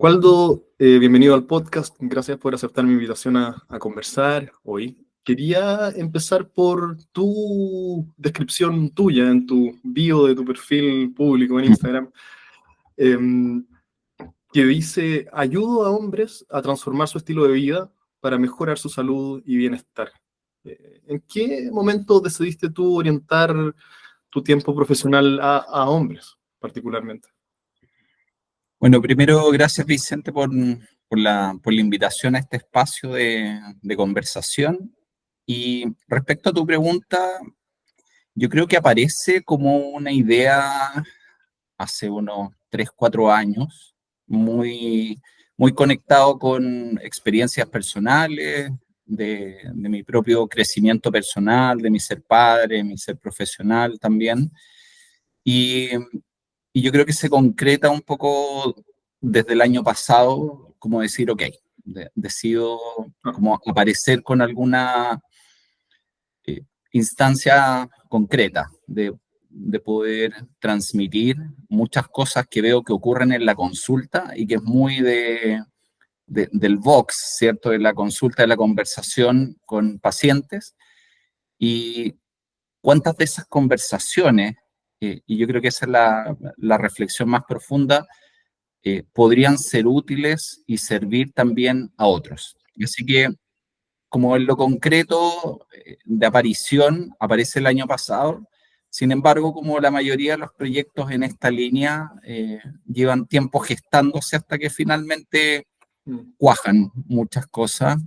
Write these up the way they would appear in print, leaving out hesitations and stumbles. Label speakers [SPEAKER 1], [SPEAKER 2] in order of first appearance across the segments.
[SPEAKER 1] Waldo, bienvenido al podcast. Gracias por aceptar mi invitación a conversar hoy. Quería empezar por tu descripción tuya en tu bio de tu perfil público en Instagram, em, que dice: ayudo a hombres a transformar su estilo de vida para mejorar su salud y bienestar. ¿En qué momento decidiste tú orientar tu tiempo profesional a hombres, particularmente?
[SPEAKER 2] Bueno, primero, gracias Vicente por la invitación a este espacio de conversación. Y respecto a tu pregunta, yo creo que aparece como una idea hace unos 3 4 años, muy, muy conectado con experiencias personales, de mi propio crecimiento personal, de mi ser padre, mi ser profesional también. Y, y yo creo que se concreta un poco desde el año pasado, como decir, ok, decido
[SPEAKER 1] Ah,
[SPEAKER 2] como aparecer con alguna eh, instancia concreta de poder transmitir muchas cosas que veo que ocurren en la consulta y que es muy del Vox, ¿cierto? De la consulta, de la conversación con pacientes. Y cuántas de esas conversaciones, y yo creo que esa es la reflexión más profunda, podrían ser útiles y servir también a otros. Así que, como en lo concreto de aparición, aparece el año pasado. Sin embargo, como la mayoría de los proyectos en esta línea llevan tiempo gestándose hasta que finalmente
[SPEAKER 1] mm,
[SPEAKER 2] cuajan muchas cosas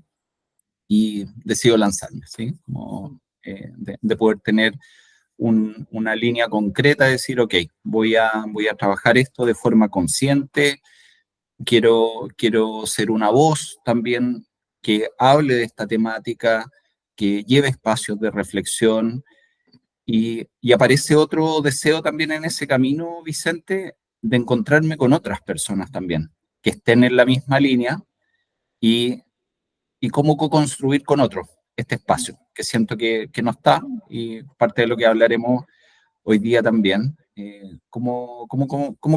[SPEAKER 2] y decido lanzarme, ¿sí?
[SPEAKER 1] mm.
[SPEAKER 2] Como, de poder tener una línea concreta, decir, ok, voy a trabajar esto de forma consciente, quiero ser una voz también que hable de esta temática, que lleve espacios de reflexión y aparece otro deseo también en ese camino, Vicente, de encontrarme con otras personas también, que estén en la misma línea y, y cómo co-construir con otros este espacio, que siento que no está y parte de lo que hablaremos hoy día también, cómo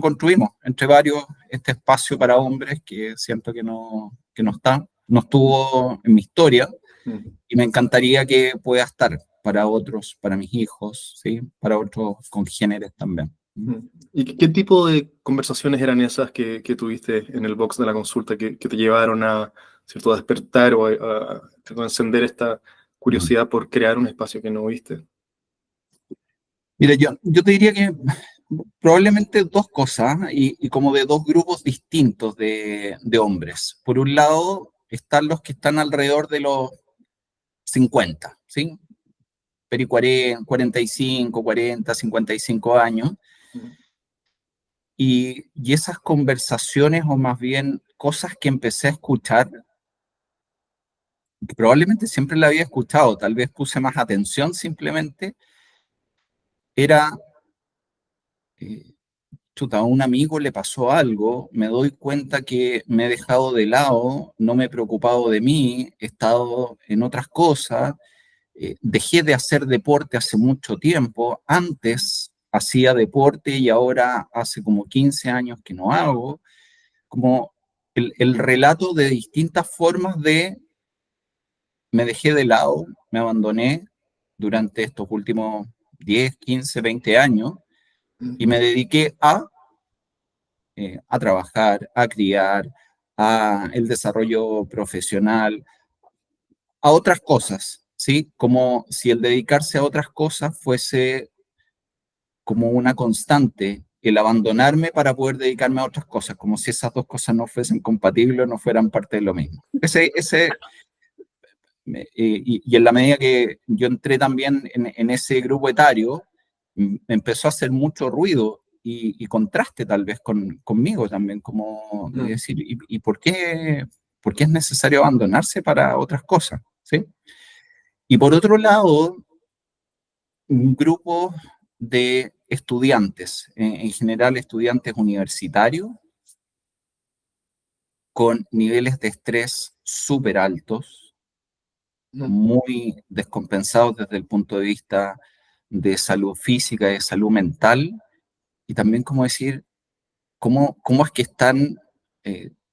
[SPEAKER 2] construimos entre varios este espacio para hombres que siento que no está, no estuvo en mi historia
[SPEAKER 1] Mm.
[SPEAKER 2] y me encantaría que pueda estar para otros, para mis hijos, ¿sí? Para otros congéneres también.
[SPEAKER 1] Mm. ¿Y qué tipo de conversaciones eran esas que tuviste en el box de la consulta que te llevaron a, cierto, a despertar o a encender esta curiosidad por crear un espacio que no viste?
[SPEAKER 2] Mira, yo te diría que probablemente dos cosas y como de dos grupos distintos de hombres. Por un lado, están los que están alrededor de los 50, ¿sí? Peri 40, 45, 40, 55 años,
[SPEAKER 1] Mm.
[SPEAKER 2] y esas conversaciones, o más bien cosas que empecé a escuchar, que probablemente siempre la había escuchado, tal vez puse más atención simplemente, era, eh, chuta, a un amigo le pasó algo, me doy cuenta que me he dejado de lado, no me he preocupado de mí, he estado en otras cosas, dejé de hacer deporte hace mucho tiempo, antes hacía deporte y ahora hace como 15 años que no hago, como el relato de distintas formas de me dejé de lado, me abandoné durante estos últimos 10 15 20 años y
[SPEAKER 1] Mm.
[SPEAKER 2] me dediqué a trabajar, a criar, a el desarrollo profesional, a otras cosas, ¿sí? Como si el dedicarse a otras cosas fuese como una constante, el abandonarme para poder dedicarme a otras cosas, como si esas dos cosas no fuesen compatibles o no fueran parte de lo mismo. Y en la medida que yo entré también en ese grupo etario, me empezó a hacer mucho ruido y contraste tal vez conmigo también, como de
[SPEAKER 1] Mm.
[SPEAKER 2] decir, ¿y por qué es necesario abandonarse para otras cosas? ¿Sí? Y por otro lado, un grupo de estudiantes, en general estudiantes universitarios, con niveles de estrés súper altos,
[SPEAKER 1] Mm.
[SPEAKER 2] muy descompensados desde el punto de vista de salud física, de salud mental, y también como decir, cómo es que están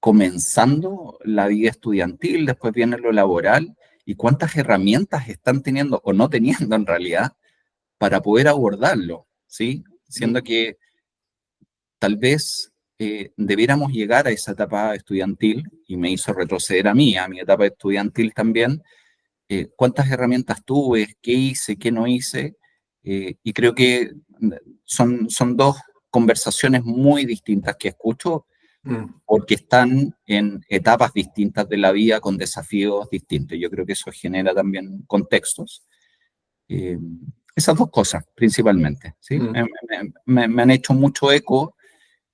[SPEAKER 2] comenzando la vida estudiantil, después viene lo laboral, y cuántas herramientas están teniendo o no teniendo en realidad para poder abordarlo, ¿sí? Siendo que tal vez debiéramos llegar a esa etapa estudiantil, y me hizo retroceder a mi etapa estudiantil también, cuántas herramientas tuve, qué hice, qué no hice, y creo que son dos conversaciones muy distintas que escucho porque están en etapas distintas de la vida con desafíos distintos. Yo creo que eso genera también contextos. Eh, Esas dos cosas, principalmente, ¿sí?
[SPEAKER 1] Mm.
[SPEAKER 2] Me han hecho mucho eco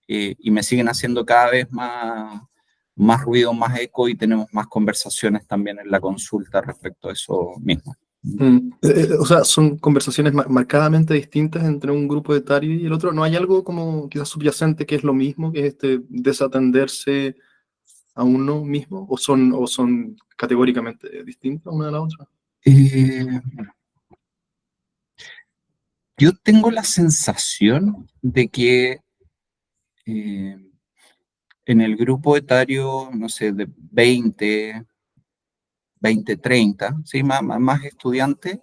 [SPEAKER 2] y me siguen haciendo cada vez más ruido, más eco, y tenemos más conversaciones también en la consulta respecto a eso mismo.
[SPEAKER 1] O sea, son conversaciones marcadamente distintas entre un grupo etario y el otro. ¿No hay algo como quizás subyacente que es lo mismo, que es este desatenderse a uno mismo? O son categóricamente distintas una de la otra?
[SPEAKER 2] Eh, yo tengo la sensación de que eh, en el grupo etario, no sé, de 30, ¿sí? Más estudiantes,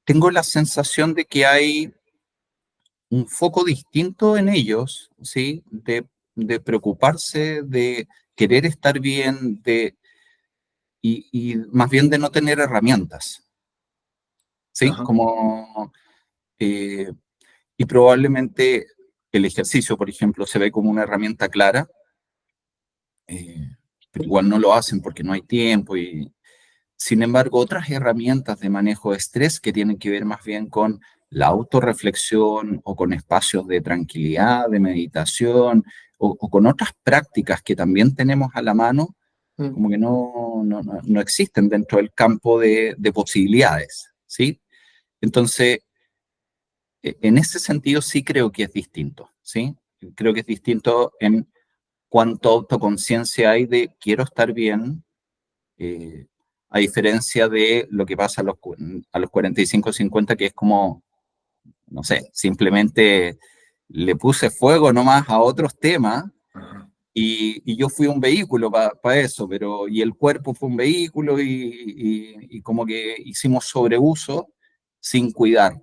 [SPEAKER 2] tengo la sensación de que hay un foco distinto en ellos, ¿sí? De preocuparse, de querer estar bien, y más bien de no tener herramientas, ¿sí?
[SPEAKER 1] Ajá.
[SPEAKER 2] Eh, y probablemente el ejercicio, por ejemplo, se ve como una herramienta clara, pero igual no lo hacen porque no hay tiempo. Y sin embargo, otras herramientas de manejo de estrés que tienen que ver más bien con la autorreflexión o con espacios de tranquilidad, de meditación, o con otras prácticas que también tenemos a la mano,
[SPEAKER 1] Mm.
[SPEAKER 2] como que no existen dentro del campo de posibilidades, ¿sí? Entonces, en ese sentido sí creo que es distinto, ¿sí? Creo que es distinto en cuánto autoconciencia hay de quiero estar bien, eh, a diferencia de lo que pasa a los 45 50, que es como, no sé, simplemente le puse fuego nomás a otros temas,
[SPEAKER 1] Ajá.
[SPEAKER 2] y yo fui un vehículo para eso, y el cuerpo fue un vehículo, y como que hicimos sobreuso sin cuidar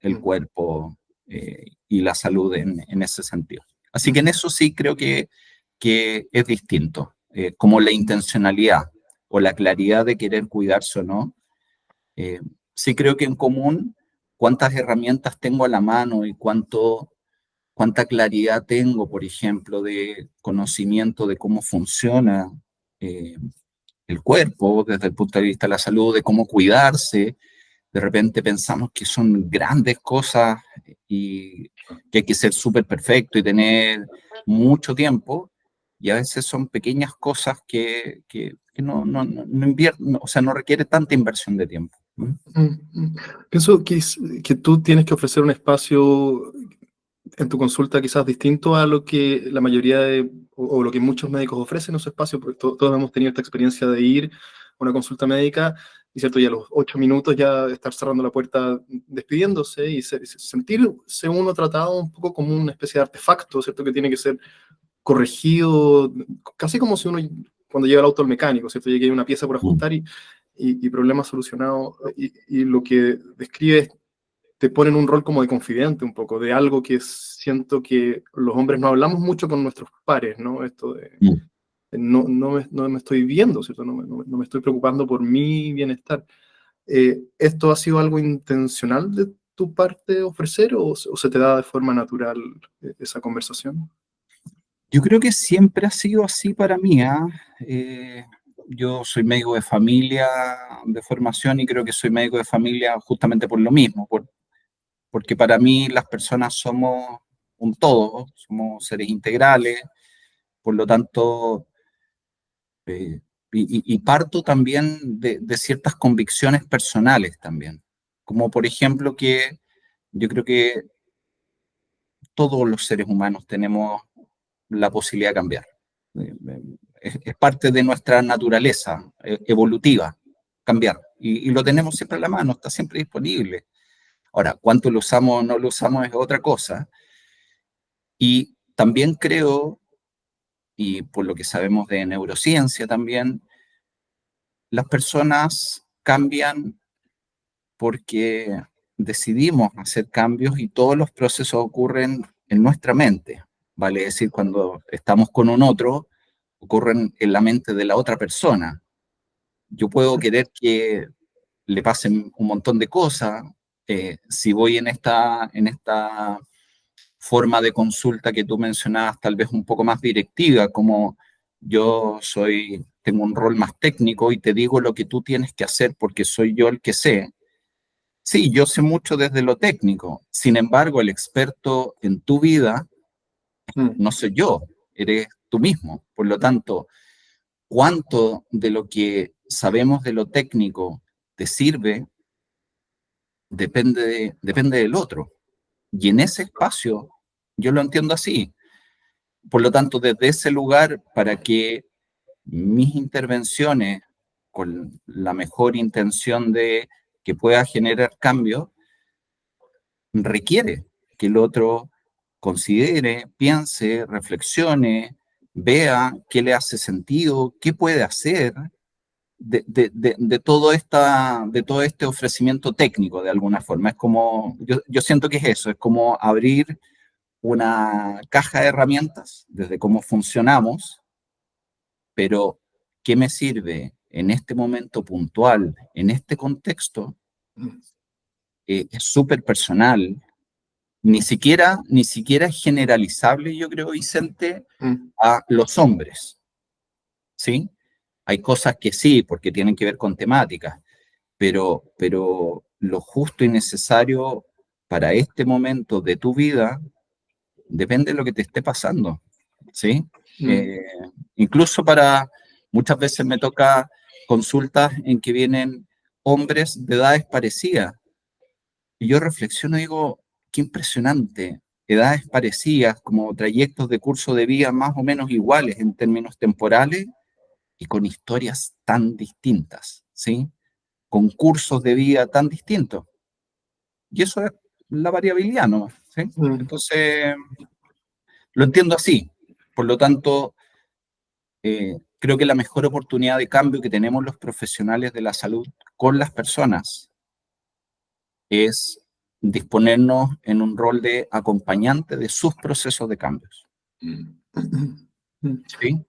[SPEAKER 2] el
[SPEAKER 1] Mm.
[SPEAKER 2] cuerpo y la salud en ese sentido. Así que en
[SPEAKER 1] Ujú.
[SPEAKER 2] eso sí creo que es distinto, como la intencionalidad o la claridad de querer cuidarse o no. Eh, sí creo que en común, cuántas herramientas tengo a la mano y cuánta claridad tengo, por ejemplo, de conocimiento de cómo funciona eh, el cuerpo desde el punto de vista de la salud, de cómo cuidarse. De repente pensamos que son grandes cosas y que hay que ser súper perfecto y tener mucho tiempo, y a veces son pequeñas cosas que no invierten, o sea, no requiere tanta inversión de tiempo.
[SPEAKER 1] Mm. Mm. Pienso que tú tienes que ofrecer un espacio en tu consulta quizás distinto a lo que la mayoría o lo que muchos médicos ofrecen en su espacio, porque todos hemos tenido esta experiencia de ir a una consulta médica y, ¿cierto? Y a los 8 minutos ya estar cerrando la puerta, despidiéndose y sentirse uno tratado un poco como una especie de artefacto, ¿cierto? Que tiene que ser corregido, casi como si uno, cuando llega el auto al mecánico, ¿cierto? Y que hay una pieza por
[SPEAKER 2] Mm,
[SPEAKER 1] ajustar y problema solucionado. Y lo que describe te pone en un rol como de confidente un poco, de algo que siento que los hombres no hablamos mucho con nuestros pares, ¿no? Esto
[SPEAKER 2] mm.
[SPEAKER 1] de no me estoy viendo, ¿cierto? No me estoy preocupando por mi bienestar. ¿Esto ha sido algo intencional de tu parte ofrecer o se te da de forma natural esa conversación?
[SPEAKER 2] Yo creo que siempre ha sido así para mí, ¿ah? Eh, yo soy médico de familia de formación, y creo que soy médico de familia justamente por lo mismo, porque para mí las personas somos un todo, somos seres integrales. Por lo tanto, y parto también de ciertas convicciones personales también, como por ejemplo que yo creo que todos los seres humanos tenemos la posibilidad de cambiar. Es parte de nuestra naturaleza evolutiva cambiar, y lo tenemos siempre a la mano, está siempre disponible. Ahora, cuánto lo usamos o no lo usamos es otra cosa. Y también creo y por lo que sabemos de neurociencia también, las personas cambian porque decidimos hacer cambios y todos los procesos ocurren en nuestra mente. Vale decir, cuando estamos con un otro, ocurren en la mente de la otra persona. Yo puedo querer que le pasen un montón de cosas. Si voy en esta forma de consulta que tú mencionabas, tal vez un poco más directiva, como tengo un rol más técnico y te digo lo que tú tienes que hacer porque soy yo el que sé. Sí, yo sé mucho desde lo técnico. Sin embargo, el experto en tu vida
[SPEAKER 1] Mm,
[SPEAKER 2] no soy yo, eres tú mismo. Por lo tanto, cuánto de lo que sabemos de lo técnico te sirve depende del otro. Y en ese espacio, yo lo entiendo así. Por lo tanto, desde ese lugar, para que mis intervenciones, con la mejor intención de que pueda generar cambio, requiere que el otro considere, piense, reflexione, vea qué le hace sentido, qué puede hacer de todo este ofrecimiento técnico de alguna forma. Es como, yo siento que es eso, es como abrir una caja de herramientas desde cómo funcionamos, pero ¿qué me sirve en este momento puntual, en este contexto?
[SPEAKER 1] mm,
[SPEAKER 2] Es súper personal, ni siquiera es generalizable, yo creo, Vicente,
[SPEAKER 1] mm,
[SPEAKER 2] a los hombres, ¿sí? Hay cosas que sí, porque tienen que ver con temáticas, pero lo justo y necesario para este momento de tu vida depende de lo que te esté pasando, ¿sí?
[SPEAKER 1] mm,
[SPEAKER 2] Eh, incluso muchas veces me toca consultas en que vienen hombres de edades parecidas, y yo reflexiono y digo, qué impresionante, edades parecidas, como trayectos de curso de vida más o menos iguales en términos temporales y con historias tan distintas, ¿sí? Con cursos de vida tan distintos. Y eso es la variabilidad, ¿no? ¿Sí?
[SPEAKER 1] mm.
[SPEAKER 2] Entonces, lo entiendo así. Por lo tanto, creo que la mejor oportunidad de cambio que tenemos los profesionales de la salud con las personas es disponernos en un rol de acompañante de sus procesos de cambios.
[SPEAKER 1] Mm. Mm.
[SPEAKER 2] ¿Sí?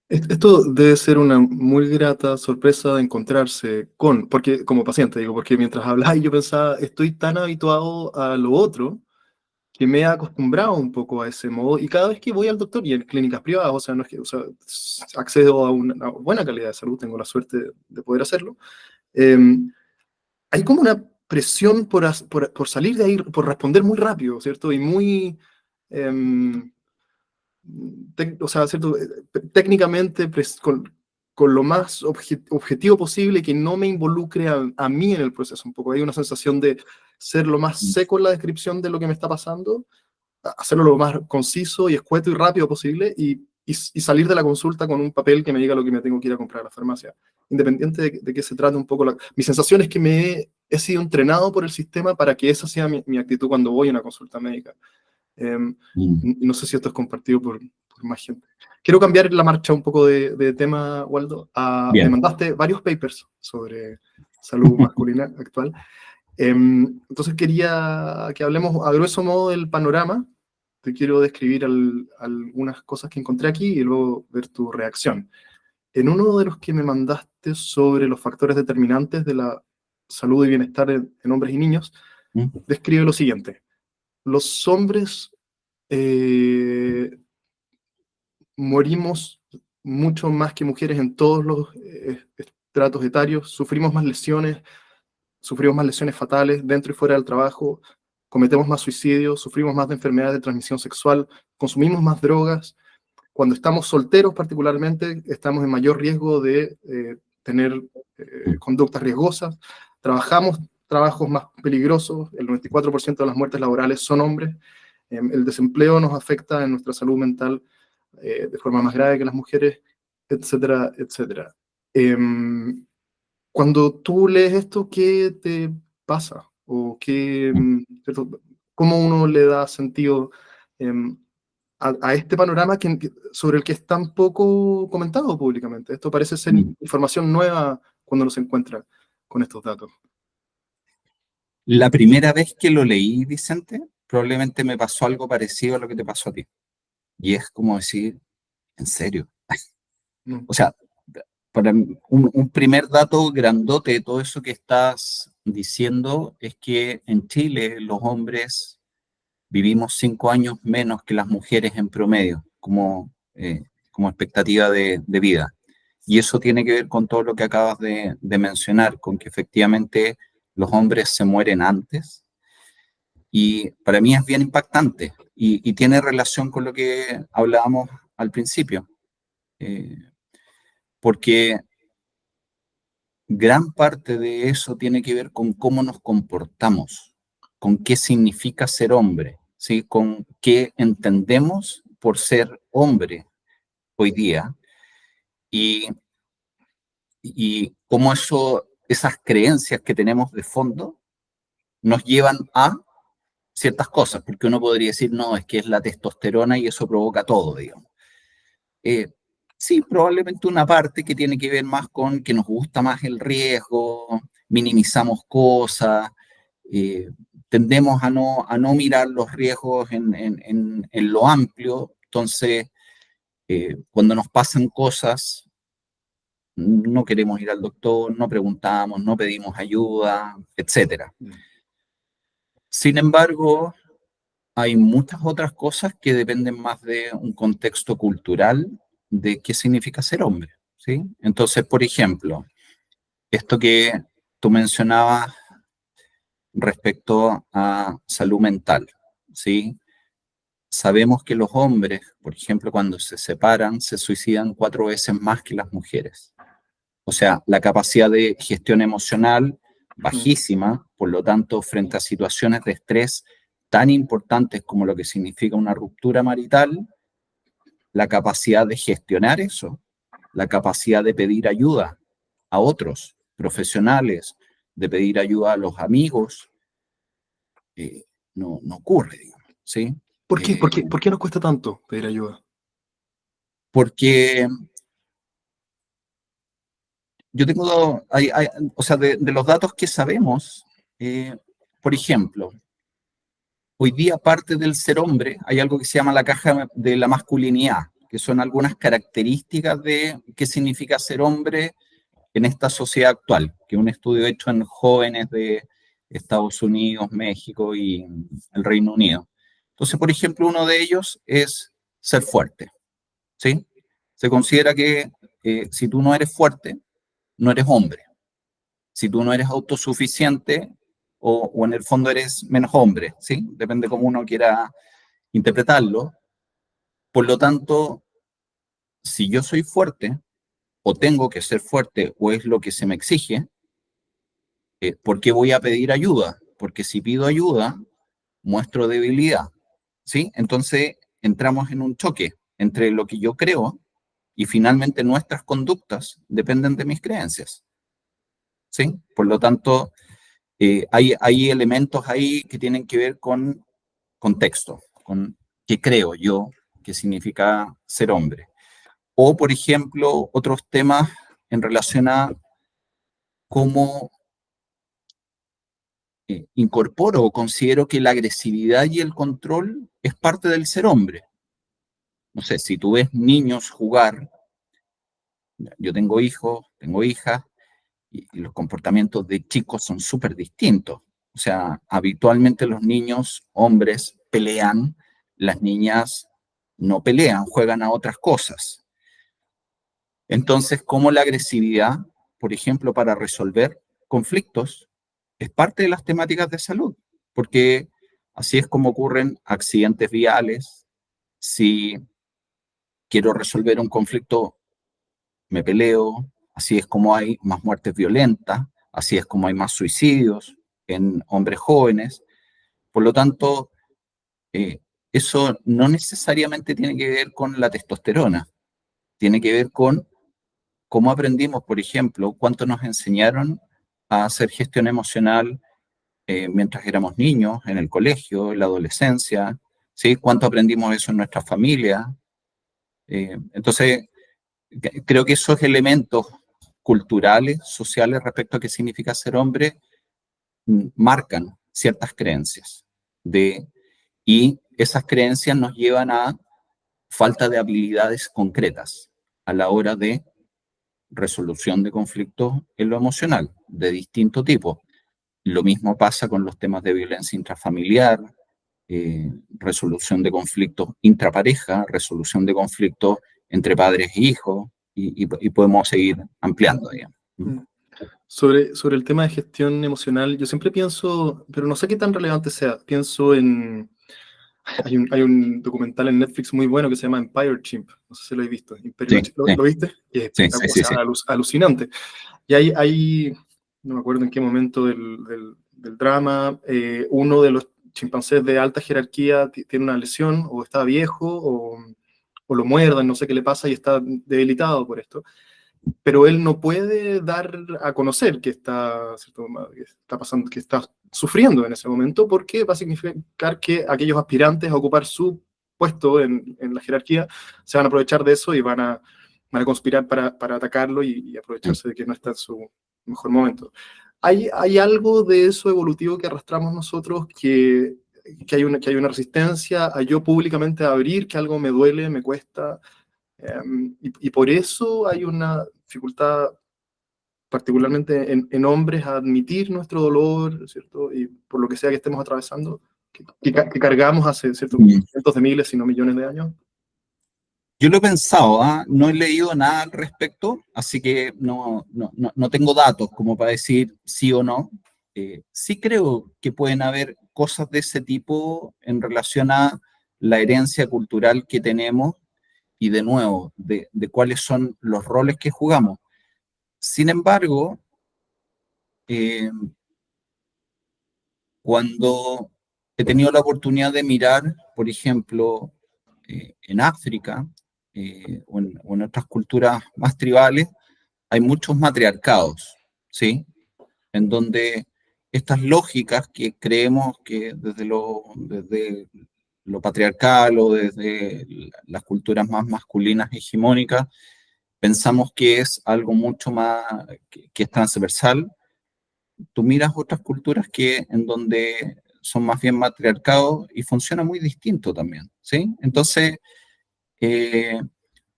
[SPEAKER 1] Esto debe ser una muy grata sorpresa de encontrarse con, porque como paciente digo, porque mientras hablaba yo pensaba, estoy tan habituado a lo otro que me he acostumbrado un poco a ese modo y cada vez que voy al doctor y en clínicas privadas, o sea, no es que, o sea, accedo a una buena calidad de salud, tengo la suerte de poder hacerlo, eh, hay como una presión por salir de ahí, por responder muy rápido, ¿cierto? Y muy... em, o sea, ¿cierto? Técnicamente con lo más objetivo posible que no me involucre a mí en el proceso. Un poco hay una sensación de ser lo más seco en la descripción de lo que me está pasando, hacerlo lo más conciso y escueto y rápido posible y salir de la consulta con un papel que me diga lo que me tengo que ir a comprar a la farmacia. Independiente de qué se trate un poco. Mi sensación es que he sido entrenado por el sistema para que esa sea mi actitud cuando voy a una consulta médica. Em,
[SPEAKER 2] Mm.
[SPEAKER 1] no sé si esto es compartido por más gente. Quiero cambiar la marcha un poco de tema, Waldo. Me
[SPEAKER 2] Bien.
[SPEAKER 1] mandaste varios papers sobre salud masculina actual. Entonces quería que hablemos a grueso modo del panorama. Te quiero describir algunas cosas que encontré aquí y luego ver tu reacción. En uno de los que me mandaste sobre los factores determinantes de la salud y bienestar en hombres y niños,
[SPEAKER 2] Mm.
[SPEAKER 1] describe lo siguiente. Los hombres eh, morimos mucho más que mujeres en todos los estratos etarios, sufrimos más lesiones fatales dentro y fuera del trabajo, cometemos más suicidios, sufrimos más de enfermedades de transmisión sexual, consumimos más drogas. Cuando estamos solteros particularmente, estamos en mayor riesgo de tener
[SPEAKER 2] Mm.
[SPEAKER 1] conductas riesgosas, trabajamos trabajos más peligrosos, el 94% de las muertes laborales son hombres, el desempleo nos afecta en nuestra salud mental de forma más grave que las mujeres, etcétera, etcétera. Cuando tú lees esto, ¿qué te pasa? ¿O qué,
[SPEAKER 2] Mm.
[SPEAKER 1] cierto? ¿Cómo uno le da sentido a este panorama sobre el que es tan poco comentado públicamente. Esto parece ser información nueva cuando uno se encuentra con estos datos.
[SPEAKER 2] La primera vez que lo leí, Vicente, probablemente me pasó algo parecido a lo que te pasó a ti. Y es como decir, ¿en serio?
[SPEAKER 1] Mm.
[SPEAKER 2] O sea, para un primer dato grandote de todo eso que estás diciendo es que en Chile los hombres vivimos 5 años menos que las mujeres en promedio, como expectativa de vida. Y eso tiene que ver con todo lo que acabas de mencionar, con que efectivamente los hombres se mueren antes. Y para mí es bien impactante y tiene relación con lo que hablábamos al principio, eh, porque gran parte de eso tiene que ver con cómo nos comportamos, con qué significa ser hombre, ¿sí? Con qué entendemos por ser hombre hoy día y, y cómo esas creencias que tenemos de fondo nos llevan a ciertas cosas, porque uno podría decir, no, es que es la testosterona y eso provoca todo, digamos. Eh, sí, probablemente una parte que tiene que ver más con que nos gusta más el riesgo, minimizamos cosas, eh, tendemos a no mirar los riesgos en lo amplio, entonces cuando nos pasan cosas, no queremos ir al doctor, no preguntamos, no pedimos ayuda, etcétera. Sin embargo, hay muchas otras cosas que dependen más de un contexto cultural de qué significa ser hombre, ¿sí? Entonces, por ejemplo, esto que tú mencionabas respecto a salud mental, ¿sí? Sabemos que los hombres, por ejemplo, cuando se separan, se suicidan 4 veces más que las mujeres. O sea, la capacidad de gestión emocional bajísima, por lo tanto, frente a situaciones de estrés tan importantes como lo que significa una ruptura marital, la capacidad de gestionar eso, la capacidad de pedir ayuda a otros profesionales, de pedir ayuda a los amigos, no ocurre, digamos, ¿sí?
[SPEAKER 1] ¿Por qué? ¿Por qué nos cuesta tanto pedir ayuda?
[SPEAKER 2] Porque yo tengo, o sea, de los datos que sabemos, por ejemplo, hoy día parte del ser hombre, hay algo que se llama la caja de la masculinidad, que son algunas características de qué significa ser hombre en esta sociedad actual, que es un estudio hecho en jóvenes de Estados Unidos, México y el Reino Unido. Entonces, por ejemplo, uno de ellos es ser fuerte, ¿sí? Se considera que si tú no eres fuerte, no eres hombre. Si tú no eres autosuficiente o en el fondo eres menos hombre, ¿sí? Depende cómo uno quiera interpretarlo. Por lo tanto, si yo soy fuerte, o tengo que ser fuerte, o es lo que se me exige, ¿por qué voy a pedir ayuda? Porque si pido ayuda, muestro debilidad, ¿sí? Entonces entramos en un choque entre lo que yo creo y finalmente nuestras conductas dependen de mis creencias, ¿sí? Por lo tanto, hay elementos ahí que tienen que ver con contexto, con qué creo yo que significa ser hombre. O, por ejemplo, otros temas en relación a cómo incorporo o considero que la agresividad y el control es parte del ser hombre. No sé, si tú ves niños jugar, yo tengo hijos, tengo hijas, y los comportamientos de chicos son súper distintos. O sea, habitualmente los niños, hombres, pelean, las niñas no pelean, juegan a otras cosas. Entonces, ¿cómo la agresividad, por ejemplo, para resolver conflictos, es parte de las temáticas de salud? Porque así es como ocurren accidentes viales. Si quiero resolver un conflicto, me peleo. Así es como hay más muertes violentas. Así es como hay más suicidios en hombres jóvenes. Por lo tanto, eh, eso no necesariamente tiene que ver con la testosterona. Tiene que ver con cómo aprendimos, por ejemplo, cuánto nos enseñaron a hacer gestión emocional mientras éramos niños, en el colegio, en la adolescencia, ¿sí? ¿Cuánto aprendimos eso en nuestra familia? Entonces, creo que esos elementos culturales, sociales respecto a qué significa ser hombre, marcan ciertas creencias y esas creencias nos llevan a falta de habilidades concretas a la hora de resolución de conflictos en lo emocional, de distinto tipo. Lo mismo pasa con los temas de violencia intrafamiliar, resolución de conflictos intrapareja, resolución de conflictos entre padres e hijos, y podemos seguir ampliando, digamos.
[SPEAKER 1] Mm. Sobre el tema de gestión emocional, yo siempre pienso, pero no sé qué tan relevante sea, pienso en... Hay un documental en Netflix muy bueno que se llama Empire Chimp, no sé si lo habéis visto.
[SPEAKER 2] Sí,
[SPEAKER 1] ¿Lo viste? Y es
[SPEAKER 2] sí, sí,
[SPEAKER 1] o
[SPEAKER 2] sí,
[SPEAKER 1] sea,
[SPEAKER 2] sí.
[SPEAKER 1] alucinante. Y no me acuerdo en qué momento del drama, uno de los chimpancés de alta jerarquía tiene una lesión, o está viejo, o lo muerdan, no sé qué le pasa, y está debilitado por esto. Pero él no puede dar a conocer que está, ¿cierto?, que está pasando, que está sufriendo en ese momento, porque va a significar que aquellos aspirantes a ocupar su puesto en la jerarquía se van a aprovechar de eso y van a conspirar para atacarlo y aprovecharse de que no está en su mejor momento. ¿Hay algo de eso evolutivo que arrastramos nosotros, que hay una resistencia a yo públicamente abrir que algo me duele, me cuesta? Y por eso hay una dificultad, particularmente en hombres, a admitir nuestro dolor, ¿cierto? Y por lo que sea que estemos atravesando, que cargamos hace, ¿cierto?, cientos de miles, si no millones de años.
[SPEAKER 2] Yo lo he pensado, ¿ah? No he leído nada al respecto, así que no tengo datos como para decir sí o no. Sí creo que pueden haber cosas de ese tipo en relación a la herencia cultural que tenemos y de nuevo, de cuáles son los roles que jugamos. Sin embargo, eh, cuando he tenido la oportunidad de mirar, por ejemplo, en África o en otras culturas más tribales, hay muchos matriarcados, ¿sí? En donde estas lógicas que creemos que desde lo patriarcal o desde las culturas más masculinas hegemónicas, pensamos que es algo mucho más que es transversal. Tú miras otras culturas en donde son más bien matriarcados y funciona muy distinto también, ¿sí? Entonces, eh,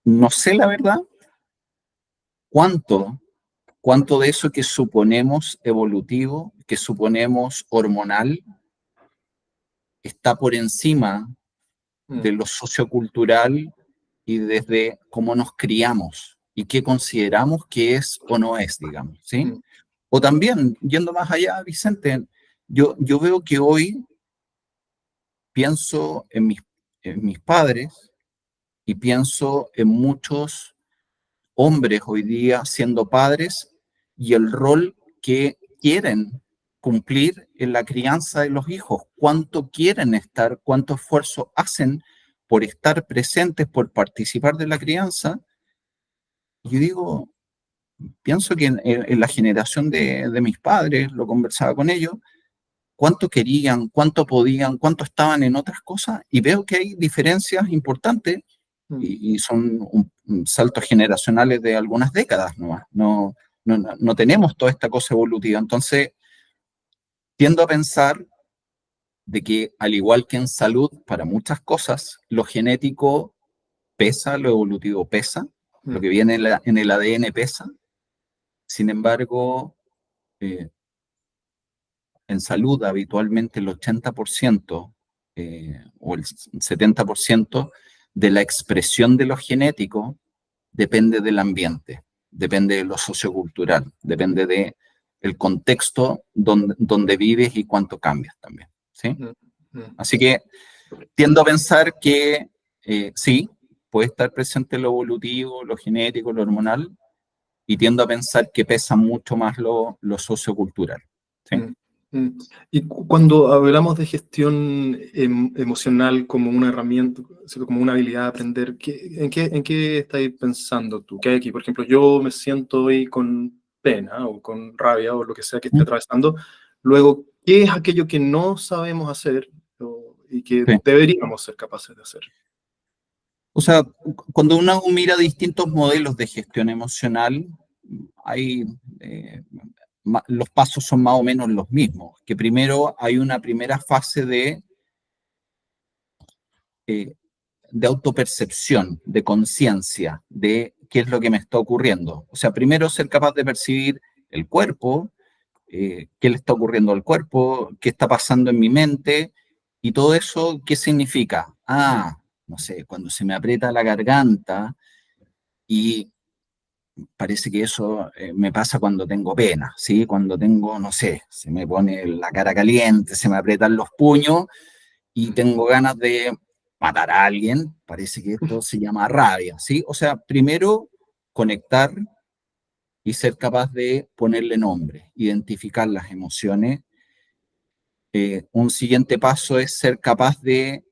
[SPEAKER 2] no sé la verdad cuánto, cuánto de eso que suponemos evolutivo, que suponemos hormonal, está por encima de lo sociocultural y desde cómo nos criamos y qué consideramos que es o no es, digamos, ¿sí? O también, yendo más allá, Vicente, yo veo que hoy pienso en mis padres y pienso en muchos hombres hoy día siendo padres y el rol que quieren cumplir en la crianza de los hijos, cuánto quieren estar, cuánto esfuerzo hacen por estar presentes, por participar de la crianza. Yo digo, pienso que en la generación de mis padres, lo conversaba con ellos, cuánto querían, cuánto podían, cuánto estaban en otras cosas, y veo que hay diferencias importantes y son saltos generacionales de algunas décadas nomás. No tenemos toda esta cosa evolutiva. Entonces, tiendo a pensar de que, al igual que en salud, para muchas cosas, lo genético pesa, lo evolutivo pesa, lo que viene en el ADN pesa. Sin embargo, en salud habitualmente el 80% o el 70% de la expresión de lo genético depende del ambiente, depende de lo sociocultural, depende del contexto donde vives y cuánto cambias también, ¿sí? Así que tiendo a pensar que sí, puede estar presente lo evolutivo, lo genético, lo hormonal, y tiendo a pensar que pesa mucho más lo sociocultural, ¿sí?
[SPEAKER 1] Y cuando hablamos de gestión emocional como una herramienta, ¿cierto?, como una habilidad de aprender, ¿en qué estáis pensando tú? ¿Qué hay aquí? Por ejemplo, yo me siento hoy con pena o con rabia o lo que sea que esté atravesando. Luego, ¿qué es aquello que no sabemos hacer y que
[SPEAKER 2] Sí.
[SPEAKER 1] deberíamos ser capaces de hacer.
[SPEAKER 2] O sea, cuando uno mira distintos modelos de gestión emocional, hay, los pasos son más o menos los mismos. Que primero hay una primera fase eh, de autopercepción, de conciencia, de qué es lo que me está ocurriendo. O sea, primero ser capaz de percibir el cuerpo, qué le está ocurriendo al cuerpo, qué está pasando en mi mente, y todo eso, ¿qué significa? Ah, no sé, cuando se me aprieta la garganta y parece que eso me pasa cuando tengo pena, ¿sí? Cuando tengo, no sé, se me pone la cara caliente, se me aprietan los puños y tengo ganas de matar a alguien, parece que esto se llama rabia, ¿sí? O sea, primero conectar y ser capaz de ponerle nombre, identificar las emociones. Un siguiente paso es ser capaz de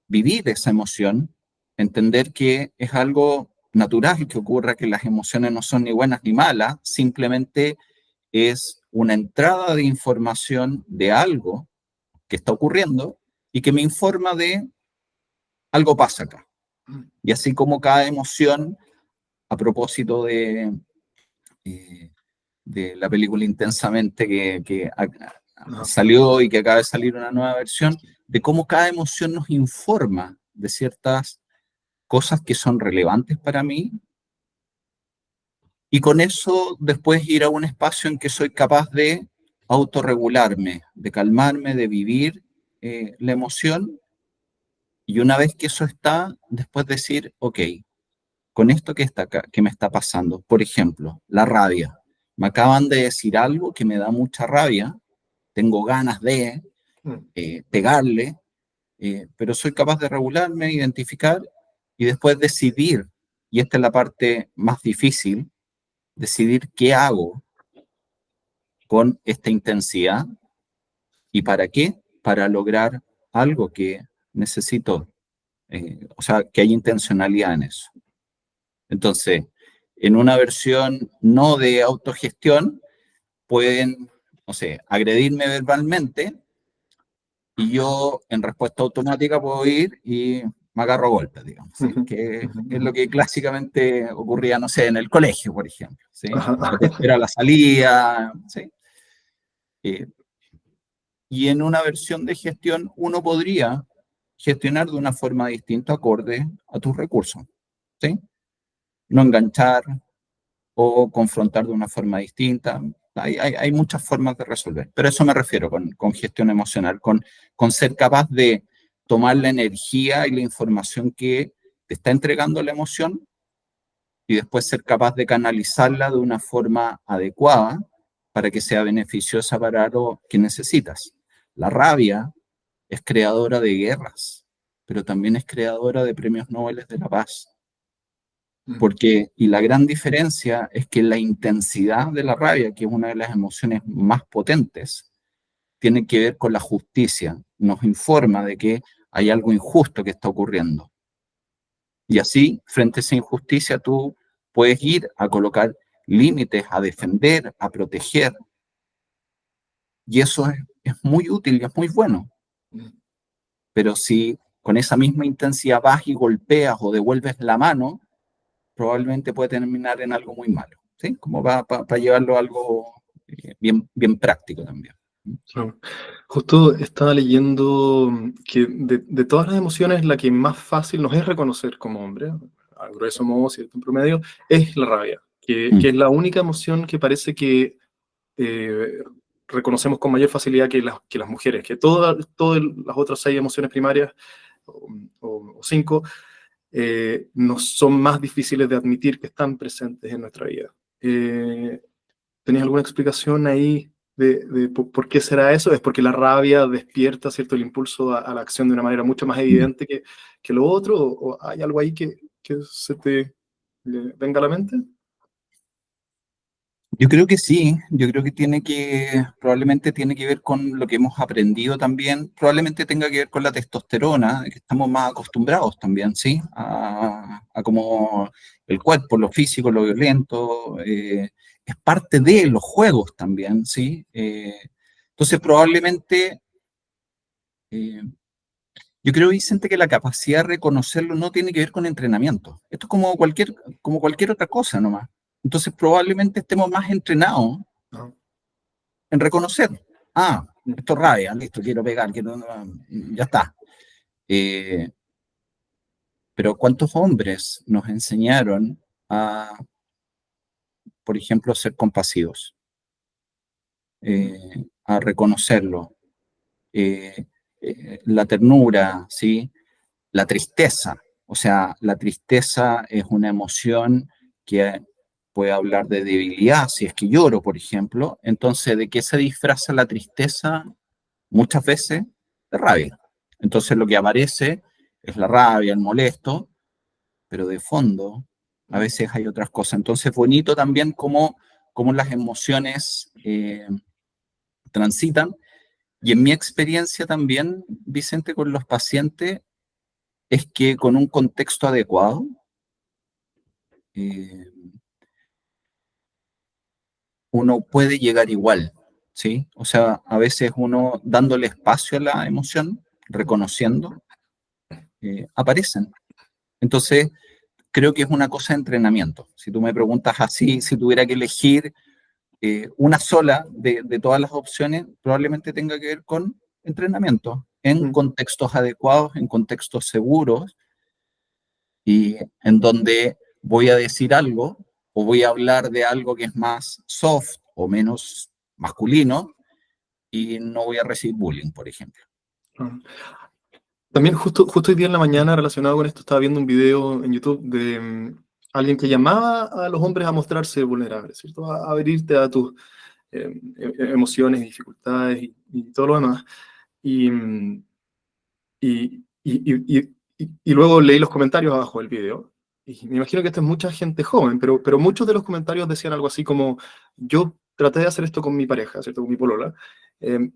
[SPEAKER 2] vivir esa emoción, entender que es algo natural que ocurra, que las emociones no son ni buenas ni malas, simplemente es una entrada de información de algo que está ocurriendo y que me informa de algo pasa acá. Y así como cada emoción, a propósito eh, de la película Intensamente
[SPEAKER 1] Ajá.
[SPEAKER 2] salió y que acaba de salir una nueva versión, de cómo cada emoción nos informa de ciertas cosas que son relevantes para mí, y con eso después ir a un espacio en que soy capaz de autorregularme, de calmarme, de vivir la emoción, y una vez que eso está, después decir, ok, con esto que está acá, que me está pasando, por ejemplo, la rabia. Me acaban de decir algo que me da mucha rabia, tengo ganas de pegarle, pero soy capaz de regularme, identificar y después decidir, y esta es la parte más difícil, decidir qué hago con esta intensidad y para qué, para lograr algo que necesito, o sea, que hay intencionalidad en eso. Entonces, en una versión no de autogestión, pueden, no sé, agredirme verbalmente y yo en respuesta automática puedo ir y me agarro a golpes, digamos, ¿sí? Que es lo que clásicamente ocurría, no sé, en el colegio, por ejemplo, ¿sí?
[SPEAKER 1] Ajá.
[SPEAKER 2] O te espera la salida, ¿sí? Eh, y en una versión de gestión uno podría gestionar de una forma distinta acorde a tus recursos, ¿sí? No enganchar o confrontar de una forma distinta. Hay muchas formas de resolver, pero a eso me refiero con gestión emocional, con ser capaz de tomar la energía y la información que te está entregando la emoción y después ser capaz de canalizarla de una forma adecuada para que sea beneficiosa para lo que necesitas. La rabia es creadora de guerras, pero también es creadora de premios Nobel de la paz. Porque, y la gran diferencia es que la intensidad de la rabia, que es una de las emociones más potentes, tiene que ver con la justicia. Nos informa de que hay algo injusto que está ocurriendo. Y así, frente a esa injusticia, tú puedes ir a colocar límites, a defender, a proteger. Y eso es muy útil y es muy bueno. Pero si con esa misma intensidad vas y golpeas o devuelves la mano, probablemente puede terminar en algo muy malo, ¿sí? Como para llevarlo a algo bien práctio también.
[SPEAKER 1] Claro. Justo estaba leyendo que de todas las emociones, la que más fácil nos es reconocer como hombre, a grueso modo, cierto, en promedio, es la rabia, que es la única emoción que parece que eh, reconocemos con mayor facilidad que las mujeres, que todas las otras 6 emociones primarias o 5 nos son más difíciles de admitir que están presentes en nuestra vida. ¿Tenías alguna explicación ahí de por qué será eso? ¿Es porque la rabia despierta, cierto, el impulso a la acción de una manera mucho más evidente que lo otro? ¿O hay algo ahí que se te venga a la mente?
[SPEAKER 2] Yo creo que sí, yo creo que probablemente tiene que ver con lo que hemos aprendido también, probablemente tenga que ver con la testosterona, que estamos más acostumbrados también, ¿sí? A como el cuerpo, lo físico, lo violento, es parte de los juegos también, ¿sí? Entonces probablemente Yo creo, Vicente, que la capacidad de reconocerlo no tiene que ver con entrenamiento. Esto es como cualquier otra cosa nomás. Entonces, probablemente estemos más entrenados
[SPEAKER 1] ¿no?
[SPEAKER 2] en reconocer. Ah,
[SPEAKER 1] Mm,
[SPEAKER 2] esto es rabia, listo, quiero pegar, ya está. Eh, pero ¿cuántos hombres nos enseñaron a, por ejemplo, ser compasivos,
[SPEAKER 1] mm,
[SPEAKER 2] a reconocerlo? Eh, la ternura, ¿sí? La tristeza. O sea, la tristeza es una emoción que puede hablar de debilidad, si es que lloro, por ejemplo. Entonces, ¿de qué se disfraza la tristeza? Muchas veces de rabia. Entonces, lo que aparece es la rabia, el molesto, pero de fondo a
[SPEAKER 1] mm,
[SPEAKER 2] veces hay otras cosas. Entonces, bonito también cómo las emociones transitan. Y en mi experiencia también, Vicente, con los pacientes, es que con un contexto adecuado, eh, uno puede llegar igual, ¿sí? O sea, a veces uno dándole espacio a la emoción, reconociendo, aparecen. Entonces, creo que es una cosa de entrenamiento. Si tú me preguntas así, si tuviera que elegir una sola de todas las opciones, probablemente tenga que ver con entrenamiento en
[SPEAKER 1] mm.
[SPEAKER 2] contextos adecuados, en contextos seguros y en donde voy a decir algo o voy a hablar de algo que es más soft o menos masculino y no voy a recibir bullying, por ejemplo.
[SPEAKER 1] Ah. También justo hoy día en la mañana, relacionado con esto, estaba viendo un video en YouTube de alguien que llamaba a los hombres a mostrarse vulnerables, ¿cierto? A abrirte a tus emociones y dificultades y todo lo demás. Y, mm, y luego leí los comentarios abajo del video. Y me imagino que esta es mucha gente joven, pero muchos de los comentarios decían algo así como, yo traté de hacer esto con mi pareja, ¿cierto? Con mi polola,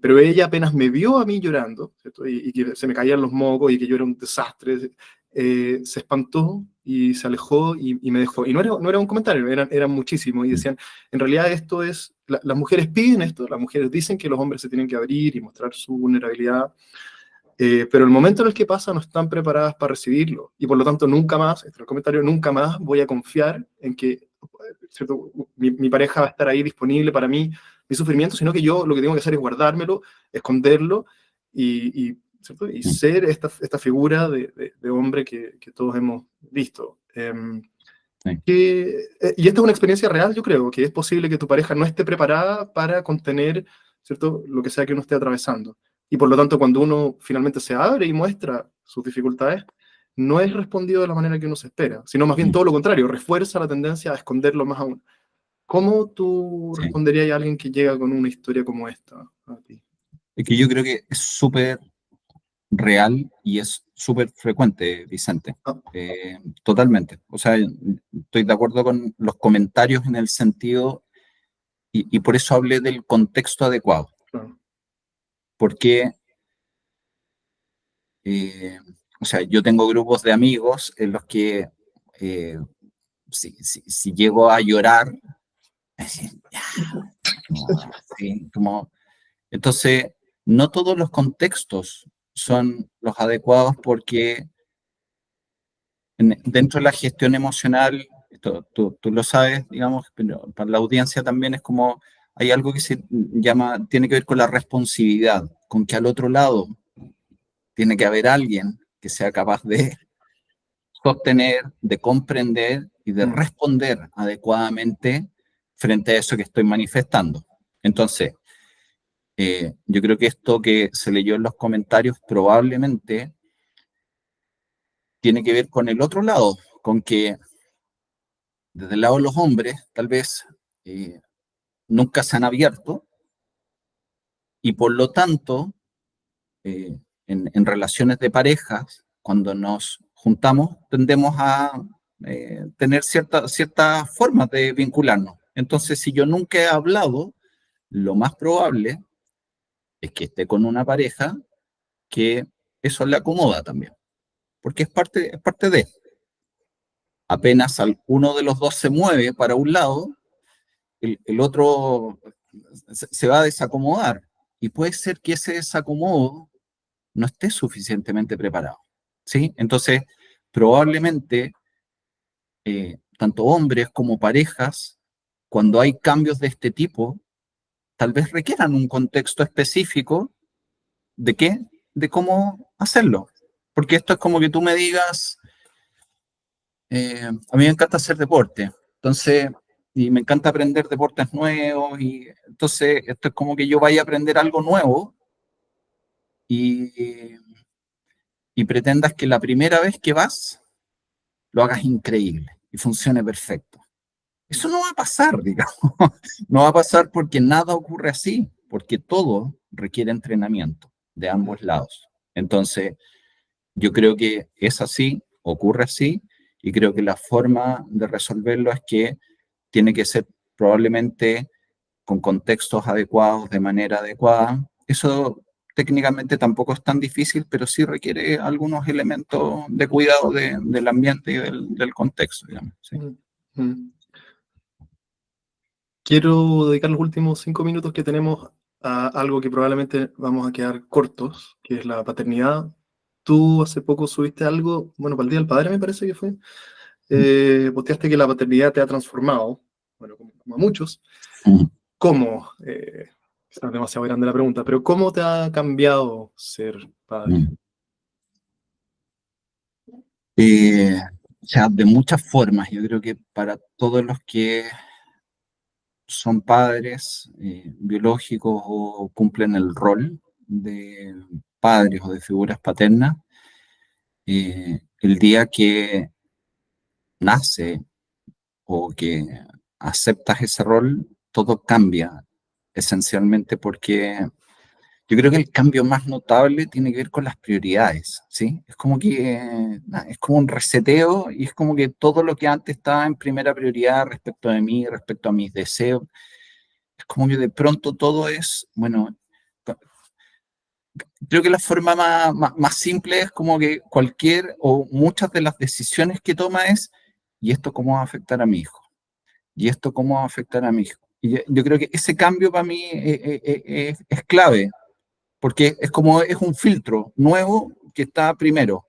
[SPEAKER 1] pero ella apenas me vio a mí llorando, ¿cierto? Y que se me caían los mocos y que yo era un desastre, se espantó y se alejó y me dejó. Y no era un comentario, eran muchísimos. Y decían, en realidad esto es, las mujeres piden esto, las mujeres dicen que los hombres se tienen que abrir y mostrar su vulnerabilidad, pero el momento en el que pasa no están preparadas para recibirlo y por lo tanto nunca más, este es el comentario, nunca más voy a confiar en que, ¿cierto? Mi pareja va a estar ahí disponible para mí, mi sufrimiento, sino que yo lo que tengo que hacer es guardármelo, esconderlo ¿cierto? Y
[SPEAKER 2] Sí,
[SPEAKER 1] ser esta figura de hombre que todos hemos visto.
[SPEAKER 2] sí,
[SPEAKER 1] Y esta es una experiencia real, yo creo, que es posible que tu pareja no esté preparada para contener, ¿cierto?, lo que sea que uno esté atravesando. Y por lo tanto, cuando uno finalmente se abre y muestra sus dificultades, no es respondido de la manera que uno se espera, sino más bien
[SPEAKER 2] sí,
[SPEAKER 1] todo lo contrario, refuerza la tendencia a esconderlo más aún. ¿Cómo tú
[SPEAKER 2] sí.
[SPEAKER 1] responderías a alguien que llega con una historia como esta a ti?
[SPEAKER 2] Es que yo creo que es súper real y es súper frecuente, Vicente.
[SPEAKER 1] Ah,
[SPEAKER 2] Totalmente. O sea, estoy de acuerdo con los comentarios en el sentido, y por eso hablé del contexto adecuado,
[SPEAKER 1] claro.
[SPEAKER 2] porque, eh, o sea, yo tengo grupos de amigos en los que eh, si llego a llorar, me dicen, "Ya", sí, entonces, no todos los contextos son los adecuados porque dentro de la gestión emocional, esto tú lo sabes, digamos, pero para la audiencia también es como, hay algo que se llama, tiene que ver con la responsabilidad, con que al otro lado tiene que haber alguien que sea capaz de sostener, de comprender y de
[SPEAKER 1] Mm,
[SPEAKER 2] responder adecuadamente frente a eso que estoy manifestando. Entonces, yo creo que esto que se leyó en los comentarios probablemente tiene que ver con el otro lado, con que desde el lado de los hombres tal vez eh, nunca se han abierto y por lo tanto en relaciones de parejas, cuando nos juntamos, tendemos a tener ciertas formas de vincularnos. Entonces, si yo nunca he hablado, lo más probable es que esté con una pareja que eso le acomoda también, porque es parte de, apenas uno de los dos se mueve para un lado, el otro se va a desacomodar. Y puede ser que ese desacomodo no esté suficientemente preparado, ¿sí? Entonces, probablemente, tanto hombres como parejas, cuando hay cambios de este tipo, tal vez requieran un contexto específico de qué, de cómo hacerlo. Porque esto es como que tú me digas, a mí me encanta hacer deporte, entonces, y me encanta aprender deportes nuevos, y entonces esto es como que yo vaya a aprender algo nuevo y, y pretendas que la primera vez que vas lo hagas increíble y funcione perfecto. Eso no va a pasar, digamos. No va a pasar porque nada ocurre así, porque todo requiere entrenamiento de ambos lados. Entonces, yo creo que es así, ocurre así, y creo que la forma de resolverlo es que tiene que ser probablemente con contextos adecuados, de manera adecuada. Eso técnicamente tampoco es tan difícil, pero sí requiere algunos elementos de cuidado del ambiente y del contexto, digamos. ¿Sí?
[SPEAKER 1] Mm. Quiero dedicar los últimos 5 minutos que tenemos a algo que probablemente vamos a quedar cortos, que es la paternidad. Tú hace poco subiste algo, bueno, para el Día del Padre me parece que fue, posteaste que la paternidad te ha transformado, bueno, como a muchos.
[SPEAKER 2] Mm.
[SPEAKER 1] ¿Cómo? Quizás es demasiado grande la pregunta, pero ¿cómo te ha cambiado ser padre?
[SPEAKER 2] Mm. Eh, o sea, de muchas formas, yo creo que para todos los que son padres biológicos o cumplen el rol de padres o de figuras paternas, el día que nace o que aceptas ese rol, todo cambia esencialmente porque yo creo que el cambio más notable tiene que ver con las prioridades, ¿sí? Es como que es como un reseteo y es como que todo lo que antes estaba en primera prioridad respecto de mí, respecto a mis deseos, es como que de pronto todo es, bueno, creo que la forma más simple es como que cualquier o muchas de las decisiones que toma es, ¿y esto cómo va a afectar a mi hijo? ¿Y esto cómo va a afectar a mi hijo? Y yo creo que ese cambio para mí es clave, porque es como es un filtro nuevo que está primero.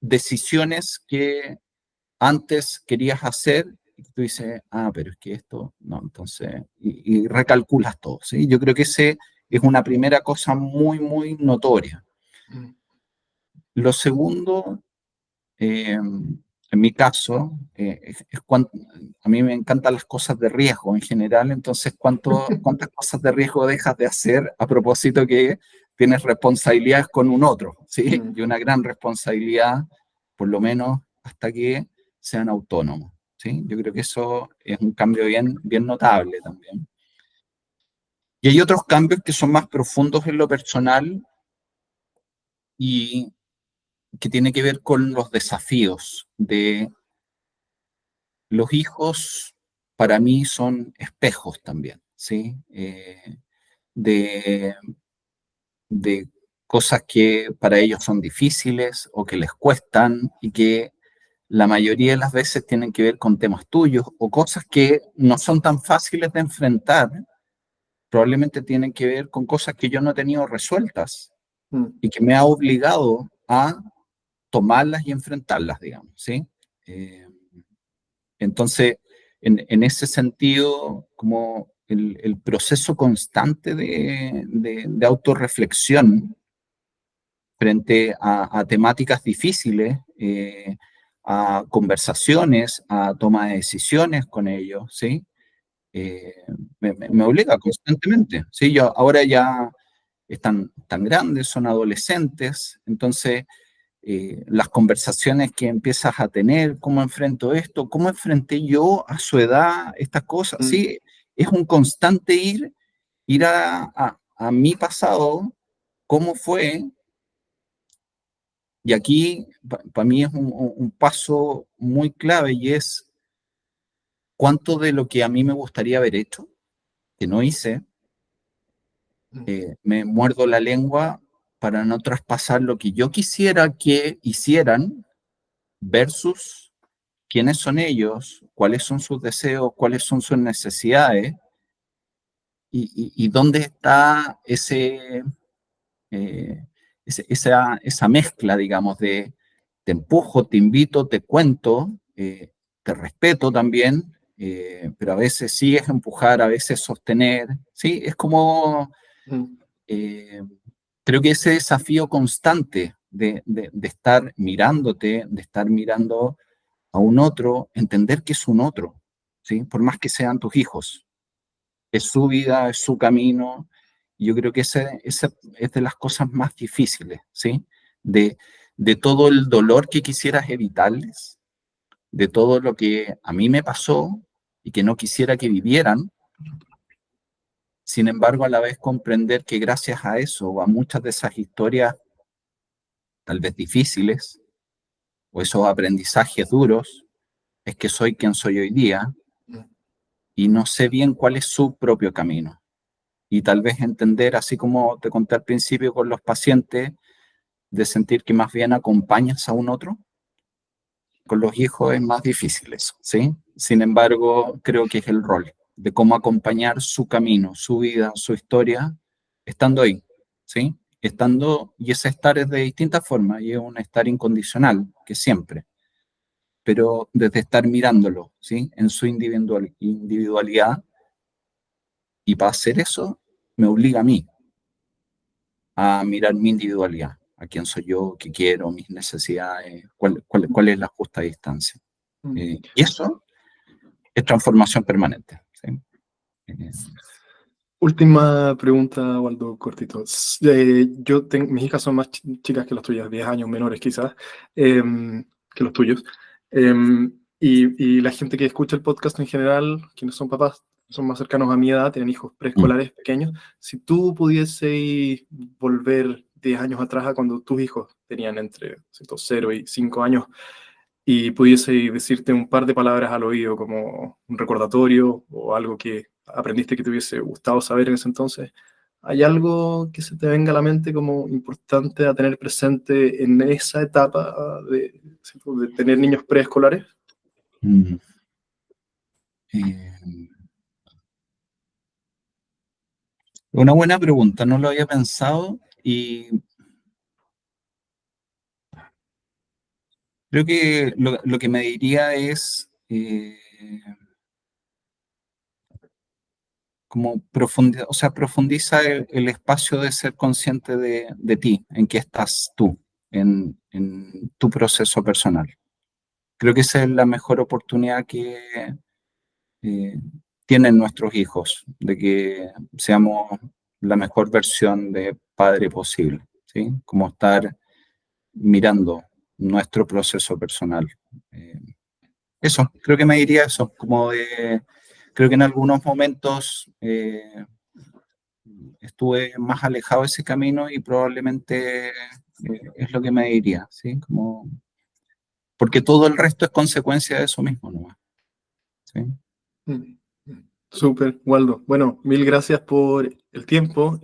[SPEAKER 2] Decisiones que antes querías hacer y tú dices, ah, pero es que esto, no, entonces, y recalculas todo, ¿sí? Yo creo que ese es una primera cosa muy, muy notoria.
[SPEAKER 1] Mm.
[SPEAKER 2] Lo segundo, en mi caso, es cuánto, a mí me encantan las cosas de riesgo en general, entonces, ¿cuántas cosas de riesgo dejas de hacer a propósito que tienes responsabilidades con un otro, ¿sí?
[SPEAKER 1] Mm.
[SPEAKER 2] Y una gran responsabilidad, por lo menos hasta que sean autónomos, ¿sí? Yo creo que eso es un cambio bien, bien notable también. Y hay otros cambios que son más profundos en lo personal y que tiene que ver con los desafíos de los hijos. Para mí son espejos también, ¿sí? De, de cosas que para ellos son difíciles o que les cuestan y que la mayoría de las veces tienen que ver con temas tuyos o cosas que no son tan fáciles de enfrentar, probablemente tienen que ver con cosas que yo no he tenido resueltas
[SPEAKER 1] Mm.
[SPEAKER 2] y que me ha obligado a tomarlas y enfrentarlas, digamos, ¿sí? Eh, entonces, en ese sentido, como el proceso constante de autorreflexión frente a temáticas difíciles, a conversaciones, a toma de decisiones con ellos, ¿sí? Eh, me obliga constantemente, ¿sí? Yo ahora ya están tan grandes, son adolescentes, entonces las conversaciones que empiezas a tener, cómo enfrento esto, cómo enfrenté yo a su edad estas cosas,
[SPEAKER 1] Mm.
[SPEAKER 2] ¿sí? Es un constante ir a mi pasado, cómo fue, y aquí para mí es un paso muy clave y es cuánto de lo que a mí me gustaría haber hecho, que no hice,
[SPEAKER 1] Mm.
[SPEAKER 2] me muerdo la lengua para no traspasar lo que yo quisiera que hicieran versus quiénes son ellos, cuáles son sus deseos, cuáles son sus necesidades y dónde está ese, esa mezcla, digamos, de te empujo, te invito, te cuento, te respeto también, pero a veces sí es empujar, a veces sostener, ¿sí? Es como,
[SPEAKER 1] Mm,
[SPEAKER 2] eh, creo que ese desafío constante de estar mirándote, de estar mirando a un otro, entender que es un otro, ¿sí? Por más que sean tus hijos, es su vida, es su camino. Y yo creo que ese es de las cosas más difíciles, ¿sí? De, de todo el dolor que quisieras evitarles, de todo lo que a mí me pasó y que no quisiera que vivieran, sin embargo, a la vez comprender que gracias a eso o a muchas de esas historias, tal vez difíciles, o esos aprendizajes duros, es que soy quien soy hoy día
[SPEAKER 1] mm,
[SPEAKER 2] y no sé bien cuál es su propio camino. Y tal vez entender, así como te conté al principio con los pacientes, de sentir que más bien acompañas a un otro. Con los hijos es más difícil eso, ¿sí? Sin embargo, creo que es el rol de cómo acompañar su camino, su vida, su historia, estando ahí, ¿sí? Estando, y ese estar es de distintas formas, y es un estar incondicional, que siempre, pero desde estar mirándolo, ¿sí? En su individualidad, y para hacer eso, me obliga a mí a mirar mi individualidad, a quién soy yo, qué quiero, mis necesidades, cuál es la justa distancia.
[SPEAKER 1] mm.
[SPEAKER 2] Y eso es transformación permanente. ¿Sí? Eh,
[SPEAKER 1] Última pregunta, Waldo, cortito. Mis hijas son más chicas que las tuyas, 10 años menores quizás, que los tuyos. Y la gente que escucha el podcast en general, quienes son papás, son más cercanos a mi edad, tienen hijos
[SPEAKER 2] mm,
[SPEAKER 1] preescolares pequeños. Si tú pudieses volver 10 años atrás a cuando tus hijos tenían entre 0 y 5 años, y pudiese decirte un par de palabras al oído como un recordatorio o algo que aprendiste que te hubiese gustado saber en ese entonces, ¿hay algo que se te venga a la mente como importante a tener presente en esa etapa de tener niños preescolares?
[SPEAKER 2] mm, eh, una buena pregunta, no lo había pensado y creo que lo que me diría es como profundiza, o sea, profundiza el espacio de ser consciente de ti, en qué estás tú, en tu proceso personal. Creo que esa es la mejor oportunidad que eh, tienen nuestros hijos, de que seamos la mejor versión de padre posible, ¿sí? Como estar mirando nuestro proceso personal. Eh, Eso, creo que me diría eso, como de, creo que en algunos momentos estuve más alejado de ese camino y probablemente es lo que me diría, ¿sí? Como, porque todo el resto es consecuencia de eso mismo, ¿no? ¿Sí?
[SPEAKER 1] Mm, Súper, Waldo. Bueno, mil gracias por el tiempo.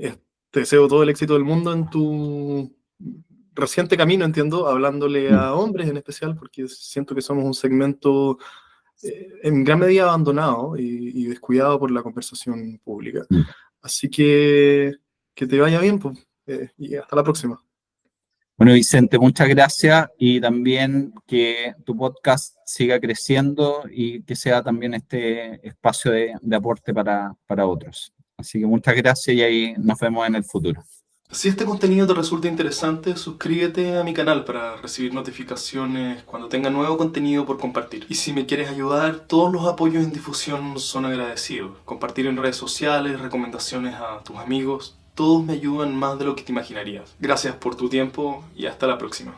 [SPEAKER 1] Te deseo todo el éxito del mundo en tu reciente camino, entiendo, hablándole
[SPEAKER 2] Mm,
[SPEAKER 1] a hombres en especial, porque siento que somos un segmento en gran medida abandonado y descuidado por la conversación pública.
[SPEAKER 2] mm.
[SPEAKER 1] Así que te vaya bien, pues, y hasta la próxima.
[SPEAKER 2] Bueno, Vicente, muchas gracias y también que tu podcast siga creciendo y que sea también este espacio de aporte para otros. Así que muchas gracias y ahí nos vemos en el futuro.
[SPEAKER 1] Si este contenido te resulta interesante, suscríbete a mi canal para recibir notificaciones cuando tenga nuevo contenido por compartir. Y si me quieres ayudar, todos los apoyos en difusión son agradecidos. Compartir en redes sociales, recomendaciones a tus amigos, todos me ayudan más de lo que te imaginarías. Gracias por tu tiempo y hasta la próxima.